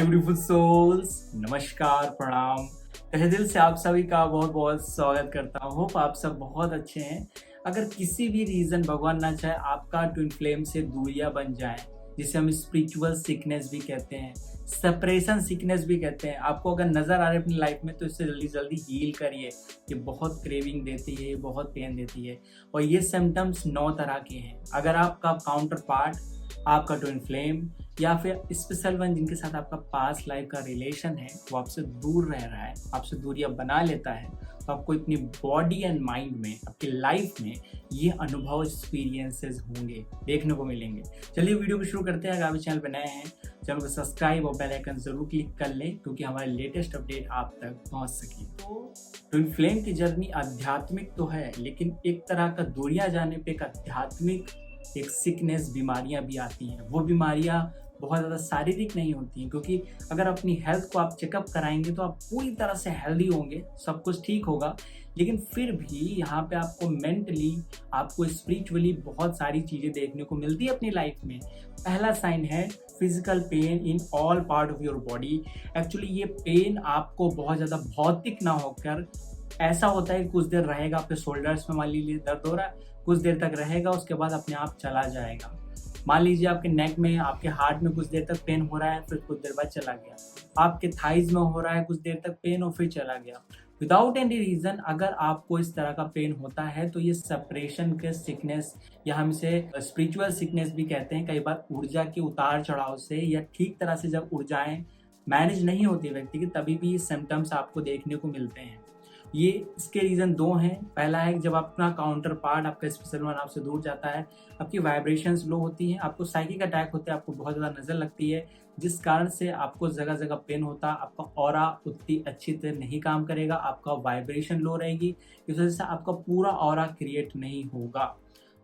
Beautiful souls, नमस्कार, प्रणाम। तहे दिल से आप सभी का बहुत बहुत स्वागत करता हूँ। होप आप सब बहुत अच्छे हैं। अगर किसी भी रीज़न भगवान ना चाहे आपका ट्विन फ्लेम से दूरियां बन जाएं, जिसे हम स्पिरिचुअल सिकनेस भी कहते हैं, सेपरेशन सिकनेस भी कहते हैं, आपको अगर नज़र आ रहा है अपनी लाइफ में तो इससे जल्दी जल्दी हील करिए। ये बहुत क्रेविंग देती है, ये बहुत पेन देती है और ये सिम्टम्स 9 तरह के हैं। अगर आपका काउंटर पार्ट, आपका ट्विन फ्लेम या फिर स्पेशल वन जिनके साथ आपका पास्ट लाइफ का रिलेशन है वो आपसे दूर रह रहा है, आपसे दूरियां बना लेता है, तो आपको अपनी बॉडी एंड माइंड में, आपकी लाइफ में ये अनुभव एक्सपीरियंसेस होंगे, देखने को मिलेंगे। चलिए वीडियो को शुरू करते हैं। अगर आप चैनल पर नए हैं, चैनल को सब्सक्राइब और बेल आइकन जरूर क्लिक कर लें क्योंकि हमारे लेटेस्ट अपडेट आप तक पहुंच सके। तो ट्विन फ्लेम की जर्नी आध्यात्मिक तो है, लेकिन एक तरह का दूरियां जाने पे एक आध्यात्मिक एक सिकनेस बीमारियां भी आती हैं। वो बीमारियां बहुत ज़्यादा शारीरिक नहीं होती हैं, क्योंकि अगर अपनी हेल्थ को आप चेकअप कराएंगे तो आप पूरी तरह से हेल्दी होंगे, सब कुछ ठीक होगा। लेकिन फिर भी यहाँ पे आपको मेंटली, आपको स्पिरिचुअली बहुत सारी चीज़ें देखने को मिलती है अपनी लाइफ में। पहला साइन है physical pain in all part of your body. Actually ये पेन आपको बहुत ज़्यादा भौतिक ना होकर ऐसा होता है, कुछ देर रहेगा, आपके शोल्डर्स में मान लीजिए दर्द हो रहा है, कुछ देर तक रहेगा, उसके बाद अपने आप चला जाएगा। मान लीजिए आपके नेक में, आपके हार्ट में कुछ देर तक पेन हो रहा है, फिर कुछ देर बाद चला गया। आपके थाइज में हो रहा है कुछ देर तक पेन और फिर चला गया, विदाउट एनी रीजन। अगर आपको इस तरह का पेन होता है तो ये सेपरेशन के सिकनेस, या हम इसे स्पिरिचुअल सिकनेस भी कहते हैं। कई बार ऊर्जा के उतार चढ़ाव से या ठीक तरह से जब ऊर्जाएं मैनेज नहीं होती व्यक्ति की, तभी भी सिम्टम्स आपको देखने को मिलते हैं। ये इसके रीज़न 2 हैं। पहला है जब अपना काउंटर पार्ट, आपका स्पेशल वन आपसे दूर जाता है, आपकी वाइब्रेशंस लो होती हैं, आपको साइकिक अटैक होते हैं, आपको बहुत ज़्यादा नज़र लगती है, जिस कारण से आपको जगह जगह पेन होता है, आपका ऑरा उतनी अच्छी तरह नहीं काम करेगा, आपका वाइब्रेशन लो रहेगी, इस वजह से आपका पूरा ऑरा क्रिएट नहीं होगा।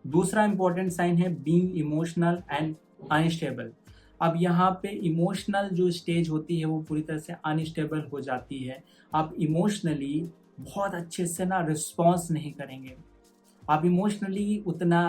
दूसरा इंपॉर्टेंट साइन है बीइंग इमोशनल एंड अनस्टेबल। अब यहाँ पे इमोशनल जो स्टेज होती है वो पूरी तरह से अनस्टेबल हो जाती है। आप इमोशनली बहुत अच्छे से ना रिस्पॉन्स नहीं करेंगे, आप इमोशनली उतना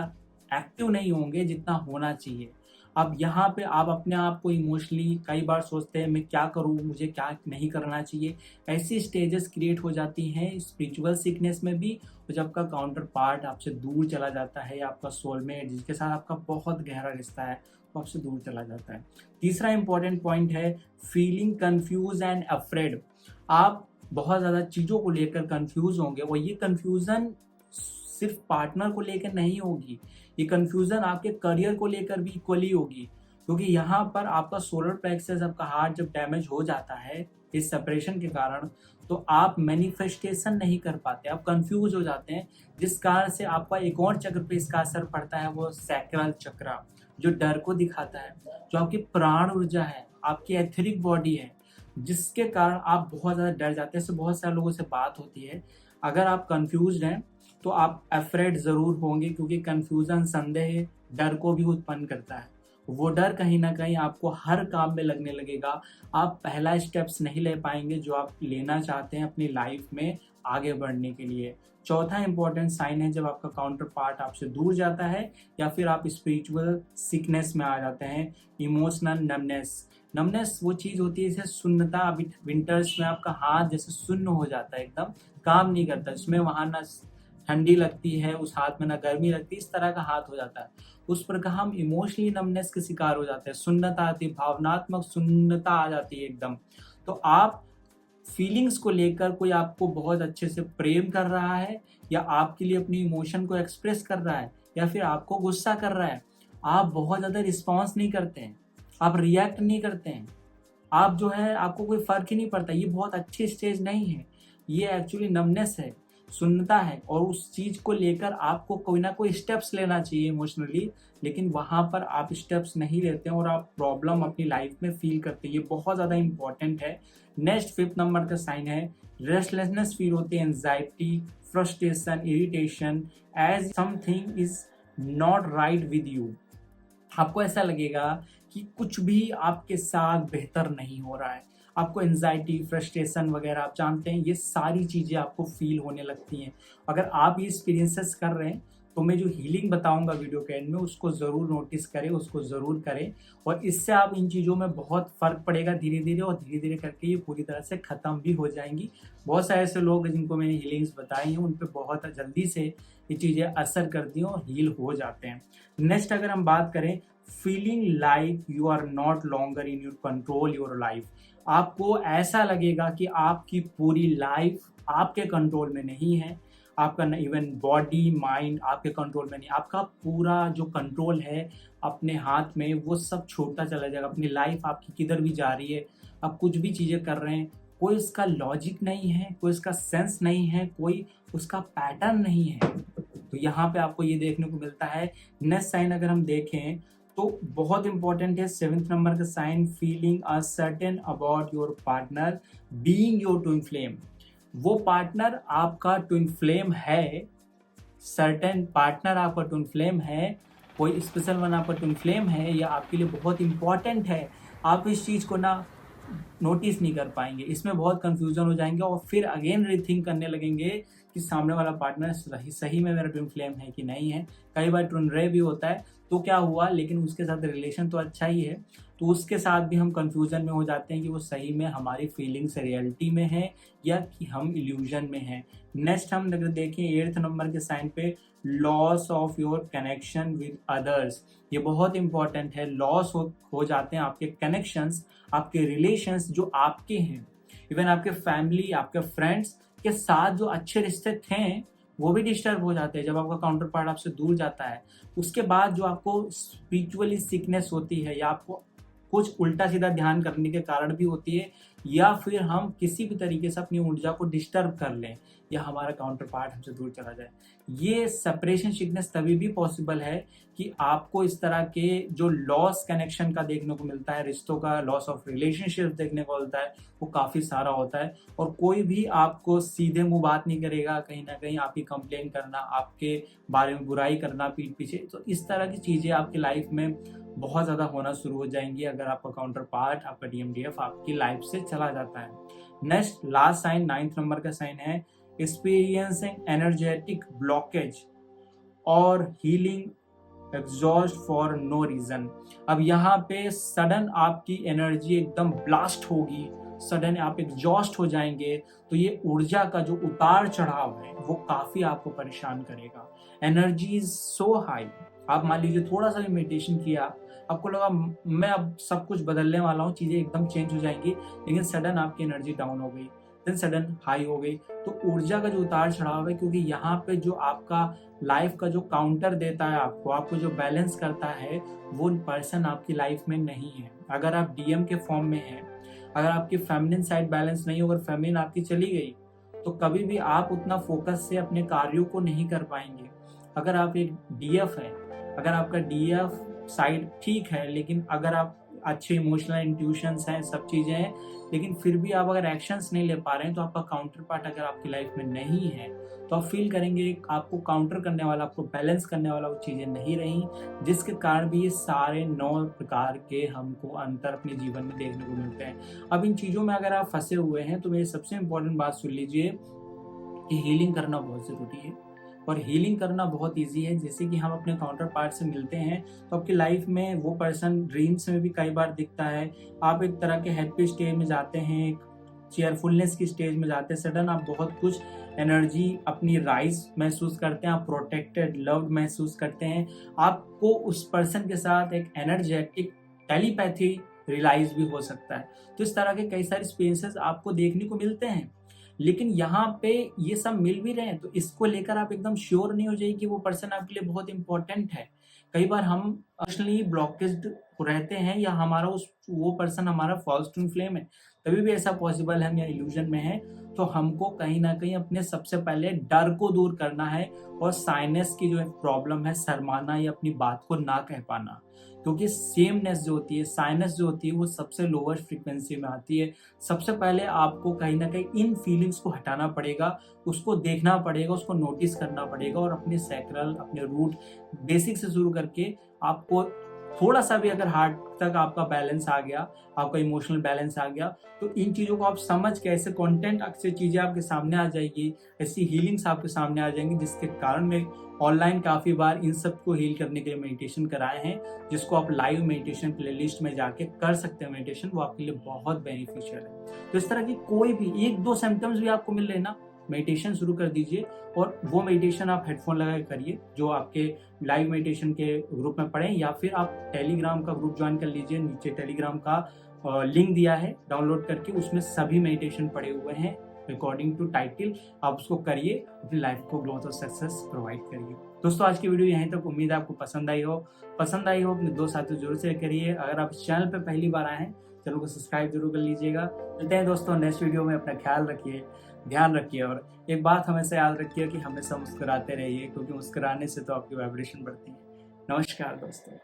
एक्टिव नहीं होंगे जितना होना चाहिए। अब यहाँ पे आप अपने आप को इमोशनली कई बार सोचते हैं मैं क्या करूँ, मुझे क्या नहीं करना चाहिए। ऐसी स्टेजेस क्रिएट हो जाती हैं स्पिरिचुअल सिकनेस में भी। और जब का काउंटर पार्ट आपसे दूर चला जाता है, आपका सोलमेट जिसके साथ आपका बहुत गहरा रिश्ता है वो आपसे दूर चला जाता है। तीसरा इंपॉर्टेंट पॉइंट है फीलिंग कंफ्यूज एंड अफ्रेड। आप बहुत ज़्यादा चीज़ों को लेकर कंफ्यूज होंगे और ये कंफ्यूजन सिर्फ पार्टनर को लेकर नहीं होगी, ये कंफ्यूजन आपके करियर को लेकर भी इक्वली होगी। क्योंकि यहाँ पर आपका सोलर प्लेक्सस, आपका हार्ट जब डैमेज हो जाता है इस सेपरेशन के कारण, तो आप मैनिफेस्टेशन नहीं कर पाते, आप कंफ्यूज हो जाते हैं, जिस कारण से आपका एक और चक्र पे इसका असर पड़ता है, वो सैक्रल चक्र, जो डर को दिखाता है, जो आपकी प्राण ऊर्जा है, आपकी एथरिक बॉडी है, जिसके कारण आप बहुत ज़्यादा डर जाते हैं। इससे बहुत सारे लोगों से बात होती है, अगर आप कंफ्यूज हैं तो आप अफ्रेड ज़रूर होंगे, क्योंकि कंफ्यूजन, संदेह, डर को भी उत्पन्न करता है। वो डर कहीं ना कहीं आपको हर काम में लगने लगेगा, आप पहला स्टेप्स नहीं ले पाएंगे जो आप लेना चाहते हैं अपनी लाइफ में आगे बढ़ने के लिए। चौथा इंपॉर्टेंट साइन है जब आपका काउंटर पार्ट आपसे दूर जाता है या फिर आप स्पिरिचुअल सिकनेस में आ जाते हैं, इमोशनल नमनेस। नमनेस वो चीज़ होती है जैसे सुन्नता। अभी विंटर्स में आपका हाथ जैसे सुन्न हो जाता है, एकदम काम नहीं करता, जिसमें वहाँ ना ठंडी लगती है उस हाथ में, ना गर्मी लगती, इस तरह का हाथ हो जाता है। उस प्रकार हम इमोशनली नमनेस के शिकार हो जाते हैं, सुन्नता आती है, भावनात्मक सुन्नता आ जाती है एकदम। तो आप फीलिंग्स को लेकर, कोई आपको बहुत अच्छे से प्रेम कर रहा है या आपके लिए अपनी इमोशन को एक्सप्रेस कर रहा है या फिर आपको गुस्सा कर रहा है, आप बहुत ज़्यादा रिस्पॉन्स नहीं करते हैं, आप रिएक्ट नहीं करते हैं, आप जो है आपको कोई फर्क ही नहीं पड़ता। ये बहुत अच्छी स्टेज नहीं है, ये एक्चुअली नमनेस है, सुन्नता है। और उस चीज़ को लेकर आपको कोई ना कोई स्टेप्स लेना चाहिए इमोशनली, लेकिन वहाँ पर आप स्टेप्स नहीं लेते हैं और आप प्रॉब्लम अपनी लाइफ में फील करते हैं। ये बहुत ज़्यादा इंपॉर्टेंट है। नेक्स्ट 5th नंबर का साइन है रेस्टलेसनेस फील होती है, anxiety, frustration, irritation, as something is not right with you. आपको ऐसा लगेगा कि कुछ भी आपके साथ बेहतर नहीं हो रहा है, आपको एंजाइटी, फ्रस्ट्रेशन वगैरह, आप जानते हैं ये सारी चीज़ें आपको फील होने लगती हैं। अगर आप ये एक्सपीरियंसेस कर रहे हैं तो मैं जो हीलिंग बताऊंगा वीडियो के एंड में उसको ज़रूर नोटिस करें, उसको ज़रूर करें, और इससे आप इन चीज़ों में बहुत फ़र्क पड़ेगा धीरे धीरे, और धीरे धीरे करके ये पूरी तरह से ख़त्म भी हो जाएंगी। बहुत सारे ऐसे लोग जिनको मैंने हीलिंग्स बताई हैं उन पर बहुत जल्दी से ये चीज़ें असर करती हैं और हील हो जाते हैं। नेक्स्ट अगर हम बात करें, feeling like you are not longer in your control your life. आपको ऐसा लगेगा कि आपकी पूरी लाइफ आपके कंट्रोल में नहीं है, आपका इवन बॉडी माइंड आपके कंट्रोल में नहीं, आपका पूरा जो कंट्रोल है अपने हाथ में वो सब छोड़ता चला जाएगा। अपनी लाइफ आपकी किधर भी जा रही है, आप कुछ भी चीज़ें कर रहे हैं, कोई इसका लॉजिक नहीं है, कोई इसका सेंस नहीं है, कोई उसका पैटर्न नहीं है। तो यहाँ पे आपको ये देखने को मिलता है। नेक्स्ट साइन अगर हम देखें तो बहुत इंपॉर्टेंट है 7th नंबर का sign, feeling uncertain about your partner being your twin flame. वो पार्टनर आपका ट्विन फ्लेम है, सर्टेन पार्टनर आपका ट्विन फ्लेम है, कोई स्पेशल वन आपका ट्विन फ्लेम है या आपके लिए बहुत इंपॉर्टेंट है, आप इस चीज़ को ना नोटिस नहीं कर पाएंगे, इसमें बहुत कंफ्यूजन हो जाएंगे और फिर अगेन रीथिंक करने लगेंगे कि सामने वाला पार्टनर सही में मेरा ट्विन फ्लेम है कि नहीं है। कई बार ट्विन रे भी होता है तो क्या हुआ, लेकिन उसके साथ रिलेशन तो अच्छा ही है, तो उसके साथ भी हम कंफ्यूजन में हो जाते हैं कि वो सही में हमारी फीलिंग्स रियलिटी में है या कि हम इल्यूजन में हैं। नेक्स्ट हम अगर देखें 8th नंबर के साइन पे, loss of your connection with others. ये बहुत इंपॉर्टेंट है, लॉस हो जाते हैं आपके कनेक्शंस, आपके रिलेशंस जो आपके हैं, इवन आपके फैमिली आपके फ्रेंड्स के साथ जो अच्छे रिश्ते थे वो भी डिस्टर्ब हो जाते हैं जब आपका काउंटर पार्ट आपसे दूर जाता है। उसके बाद जो आपको स्पिरिचुअली सिकनेस होती है या आपको कुछ उल्टा सीधा ध्यान करने के कारण भी होती है, या फिर हम किसी भी तरीके से अपनी ऊर्जा को डिस्टर्ब कर लें या हमारा काउंटर पार्ट हमसे दूर चला जाए। ये सेपरेशन सिकनेस तभी भी पॉसिबल है कि आपको इस तरह के जो लॉस कनेक्शन का देखने को मिलता है, रिश्तों का लॉस ऑफ रिलेशनशिप देखने को मिलता है, वो काफ़ी सारा होता है। और कोई भी आपको सीधे मुंह बात नहीं करेगा, कहीं ना कहीं आपकी कंप्लेन करना, आपके बारे में बुराई करना पीठ पीछे, तो इस तरह की चीज़ें आपकी लाइफ में बहुत ज़्यादा होना शुरू हो जाएंगी अगर आपका काउंटर पार्ट आपका DMDF आपकी लाइफ से चला जाता है। Next last sign 9th number का साइन है, एक्सपीरियंसिंग एनर्जेटिक ब्लॉकेज और healing exhaust for no reason. अब यहाँ पे सडन आपकी एनर्जी एकदम ब्लास्ट होगी, सडन आप एग्जॉस्ट हो जाएंगे, तो ये ऊर्जा का जो उतार चढ़ाव है वो काफी आपको परेशान करेगा। एनर्जी इज सो हाई, आप मान लीजिए थोड़ा सा भी मेडिटेशन किया, आपको लगा मैं अब सब कुछ बदलने वाला हूँ, चीजें एकदम चेंज हो जाएंगी, लेकिन सडन आपकी एनर्जी डाउन हो गई, देन सडन हाई हो गई। तो ऊर्जा का जो उतार चढ़ाव है, क्योंकि यहाँ पे जो आपका लाइफ का जो काउंटर देता है आपको जो बैलेंस करता है, वो पर्सन आपकी लाइफ में नहीं है। अगर आप DM के फॉर्म में हैं, अगर आपकी फेमिनिन साइड बैलेंस नहीं हो, अगर फेमिनिन आपकी चली गई तो कभी भी आप उतना फोकस से अपने कार्यों को नहीं कर पाएंगे। अगर आप एक DF है, अगर आपका DF साइड ठीक है, लेकिन अगर आप अच्छे इमोशनल इंट्यूशंस हैं, सब चीज़ें हैं, लेकिन फिर भी आप अगर एक्शंस नहीं ले पा रहे हैं, तो आपका काउंटर पार्ट अगर आपकी लाइफ में नहीं है तो आप फील करेंगे आपको काउंटर करने वाला, आपको बैलेंस करने वाला वो चीज़ें नहीं रही, जिसके कारण भी ये सारे 9 प्रकार के हमको अंतर अपने जीवन में देखने को मिलते हैं। अब इन चीज़ों में अगर आप फंसे हुए हैं तो मेरी सबसे इम्पोर्टेंट बात सुन लीजिए कि हीलिंग करना बहुत ज़रूरी है, और हीलिंग करना बहुत इजी है। जैसे कि हम अपने काउंटर पार्ट से मिलते हैं तो आपकी लाइफ में वो पर्सन ड्रीम्स में भी कई बार दिखता है, आप एक तरह के हैप्पी स्टेज में जाते हैं, एक चेयरफुलनेस की स्टेज में जाते हैं, सडन आप बहुत कुछ एनर्जी अपनी राइज महसूस करते हैं, आप प्रोटेक्टेड लव्ड महसूस करते हैं, आपको उस पर्सन के साथ एक एनर्जेटिक टेलीपैथी रियलाइज भी हो सकता है। तो इस तरह के कई सारे एक्सपीरियंसेस आपको देखने को मिलते हैं, लेकिन यहाँ पे ये सब मिल भी रहे हैं तो इसको लेकर आप एकदम श्योर नहीं हो जाइए कि वो पर्सन आपके लिए बहुत इंपॉर्टेंट है। कई बार हम इमोशनली ब्लॉकेज्ड रहते हैं या हमारा वो पर्सन हमारा फॉल्स ट्विन फ्लेम है, तभी भी ऐसा पॉसिबल है, हम या इल्यूजन में है। तो हमको कहीं ना कहीं अपने सबसे पहले डर को दूर करना है, और साइनस की जो प्रॉब्लम है, शर्माना या अपनी बात को ना कह पाना, क्योंकि सेमनेस जो होती है, साइनस जो होती है, वो सबसे लोअर फ्रीक्वेंसी में आती है। सबसे पहले आपको कहीं ना कहीं इन फीलिंग्स को हटाना पड़ेगा, उसको देखना पड़ेगा, उसको नोटिस करना पड़ेगा, और अपने सैक्रल, अपने रूट बेसिक से शुरू करके आपको थोड़ा सा भी अगर हार्ट तक आपका बैलेंस आ गया, आपका इमोशनल बैलेंस आ गया, तो इन चीज़ों को आप समझ के ऐसे कंटेंट से चीज़ें आपके सामने आ जाएगी, ऐसी हीलिंग्स आपके सामने आ जाएंगी, जिसके कारण मैं ऑनलाइन काफ़ी बार इन सब को हील करने के लिए मेडिटेशन कराए हैं, जिसको आप लाइव मेडिटेशन प्लेलिस्ट में जाके कर सकते हैं मेडिटेशन, वो आपके लिए बहुत बेनिफिशियल है। तो इस तरह की कोई भी 1-2 सिम्टम्स भी आपको मिल रहे हैं ना, मेडिटेशन शुरू कर दीजिए, और वो मेडिटेशन आप हेडफोन लगा के करिए, जो आपके लाइव मेडिटेशन के ग्रुप में पढ़ें, या फिर आप टेलीग्राम का ग्रुप ज्वाइन कर लीजिए, नीचे टेलीग्राम का लिंक दिया है, डाउनलोड करके उसमें सभी मेडिटेशन पड़े हुए हैं अकॉर्डिंग टू टाइटल। आप उसको करिए, अपनी लाइफ को ग्रोथ और सक्सेस प्रोवाइड करिए। दोस्तों, आज की वीडियो यहीं तक। उम्मीद है आपको पसंद आई हो अपने दोस्त साथियों जरूर शेयर करिए। अगर आप इस चैनल पर पहली बार आए हैं, चैनल को सब्सक्राइब जरूर कर लीजिएगा। मिलते हैं दोस्तों नेक्स्ट वीडियो में। अपना ख्याल रखिए, ध्यान रखिए, और एक बात हमेशा याद रखिए कि हमेशा मुस्कुराते रहिए, क्योंकि मुस्कुराने से तो आपकी वाइब्रेशन बढ़ती है। नमस्कार दोस्तों।